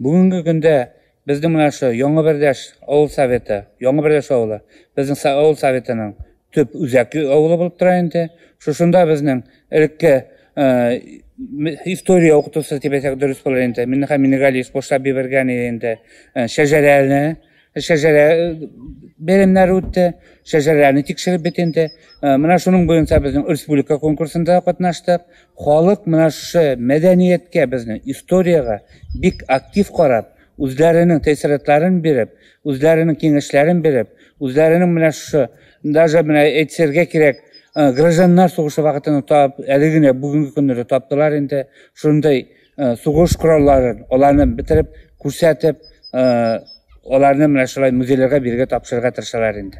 Bugungi kunda bizning mana shu Yangiberdash Ovul Совeti, Yangiberdash ovuli, bizning Ovul Совetining tüp uzaki ovuli bo'lib turadi. Shunda bizning ilki historiya o'qituvchisi deb aytsak durust bo'lar endi. Meni ham Minigaliyev boshlab bergan endi. Shajara berimlari o'tdi, shajarlarni tekshirib bitindi. Mana shuning bo'yicha bizning respublika konkursida qatnashdik. Xalq mana shu madaniyatga, bizning historiyaga bek aktiv qarab, o'zlarining ta'sirotlarini berib, o'zlarining kengashlarini berib, o'zlarining mana shu даже mana aytishga kerak Гражданlar so'g'ushi vaqtini topib, aligina bugungi kunda topdilar endi. Shunday so'g'ush qurollarini ularni bitirib, ko'rsatib, ularni mana shulay muzeylarga birga topshirishga tirishadilar endi.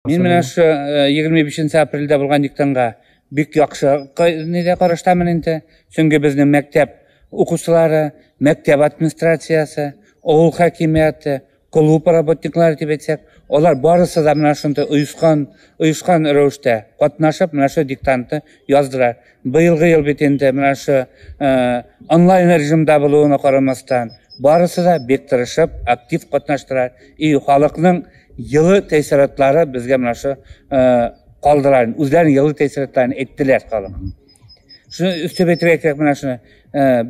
Men mana shu 25-aprelda bo'lgan diktanga bek yaxshi qarashdaman endi. Chunki bizning maktab o'quvchilari, maktab administratsiyasi, ovul hokimiyati, klub работниклары deb aytsak, ular borasida mana shunday uyushgan ravishda qatnashib, mana shu diktantni yozdilar. Biyilgi yil bitindi mana shu onlayn rejimda bo'lishini qaramasdan borasida bektirishib, aktiv qatnashdilar. Xalqning yili ta'sirotlari bizga mana shu qoldilar. O'zlarining yili ta'sirotlarini aytdilar xalq. Shuni üstüb aytib kerak mana shuni.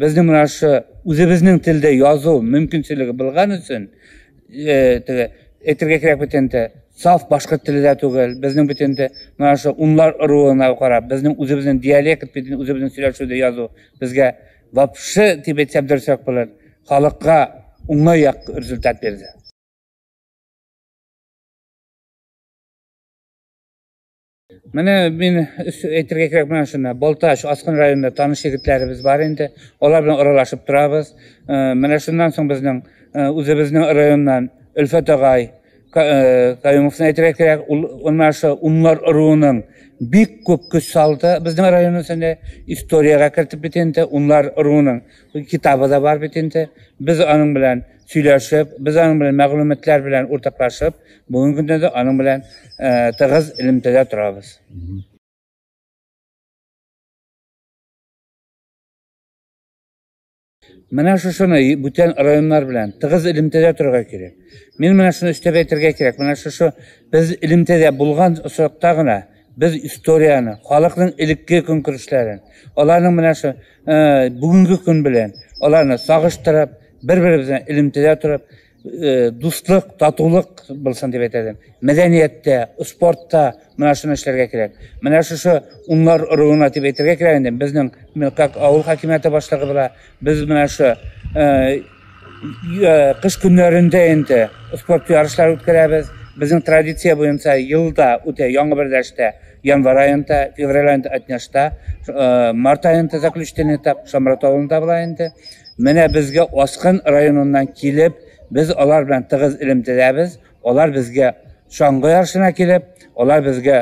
Bizning mana shu o'zimizning tilda yozuv mumkinchiligi bilgan uchun aytib kerak bitindi. Saf boshqa tilda tug'il, bizning bitindi mana shu unlar urug'ini qarab, bizning o'zimizning dialekt bitindi, o'zimizning so'zlashuvda yozuv bizga vobshe deb aytib dursak bo'lar. Xalqqa o'ng'ay rezultat berdi. Mana men aytib kerak mana shuni. Boltash, Osqin rayonida tanish yigitlarimiz bor endi. Ular bilan aralashib turamiz. Mana shundan so'ng bizning o'zimizning rayondan Ulfat og'ay Qayumovni aytib kerak, ular shu unlar urug'ining bek ko'p kuch soldi. Bizning rayonimizda historiyaga kiritib bitindi. Unlar urug'ining kitobida bor bitindi. Biz uning bilan söylashib, biz uning bilan ma'lumotlar bilan o'rtoqlashib, bugungi kunda uning bilan tig'iz ilmda turamiz. Mana shuni butun rayonlar bilan tig'iz ilmda turga kerak. Men mana shuni istab aytirga kerak. Mana shu biz ilmda bo'lgan usoqdagina biz historiyani, xalqning ilkki konkurslarini, ularning mana shu bugungi kun bilan ularni sog'ishtirib, bir-birimizdan ilmda turib, do'stlik, totuvlik bo'lsin deb aytadim. Madaniyatda, sportda mana shuni ishlarga kerak. Mana shu unlar urug'ini deb aytirga kerak endi. Bizning ovul hokimiyati boshlig'i bilan biz mana shu qish kunlarida endi sport yarışlar o'tkazamiz. Bizning traditsiya bo'yicha yilda o'ta Yangiberdashda yanvar oyida, fevral oyida atnashda, mart oyida zakljuchniy etap Shamratovda bo'laydi. Mana bizga Osqin rayonidan kelib, biz ular bilan tig'iz ilmdamiz. Ular bizga shonga yarashina kelib, ular bizga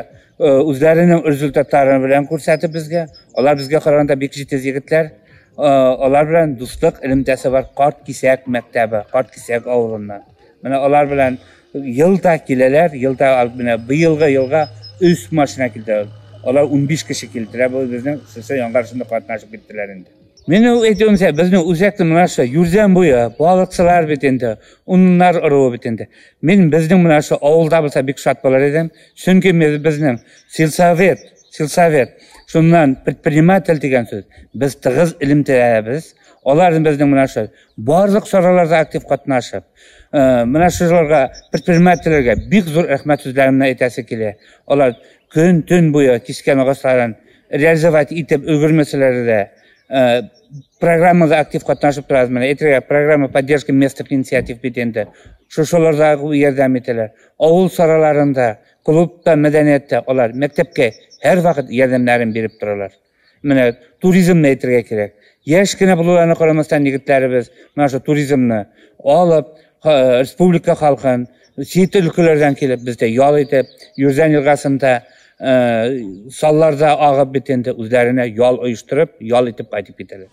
o'zlarining rezultatlarini bilan ko'rsatib bizga, ular bizga qaraganda bek jitiz yigitlar, ular bilan do'stlik ilmdasi bor Qort Kesak maktabi, Qort Kesak ovulidan. Mana ular bilan yilda kelalar, yilda bu yilga 3 mashina keldi. Ular 15 kishi keldilar. Bu bizning shu yong'arishda qatnashib ketdilar endi. Meni aytganimcha bizning o'zakda mana shu yurgan bo'yi baliqchilar bitindi, unlar urug'i bitindi. Men bizning mana shu ovulda bo'lsa bek shod bo'lar edim. Chunki bizning Silsavet shundan предприниматель degan so'z. Biz tig'iz ilmdamiz. Ular bizning mana shu barliq so'rovlarda aktiv qatnashib, mana shularga предпринимательlarga bek zo'r rahmat so'zlarimni aytasi keladi. Ular kun-tun bo'yi kishkan g'oslarini realizovat etib ulgurmasalarida programmada aktiv qatnashib turamiz. Mana aytgan programma поддержки местных инициатив bitindi. Shularda yordam etdilar. Ovul soralarında, klubda, madaniyatda ular maktabga har vaqt yordamlarini berib turarlar. Mana turizmni aytga kerak. Yoshgina bo'lganlarni qaramasdan yigitlarimiz mana shu turizmni olib, respublika xalqini chet o'lkalardan kelib bizda yo'l etib, Yurzan yilg'asida sollarda og'ib bitindi, o'zlarini yo'l uyushtirib, yo'l etib qaytib ketadi.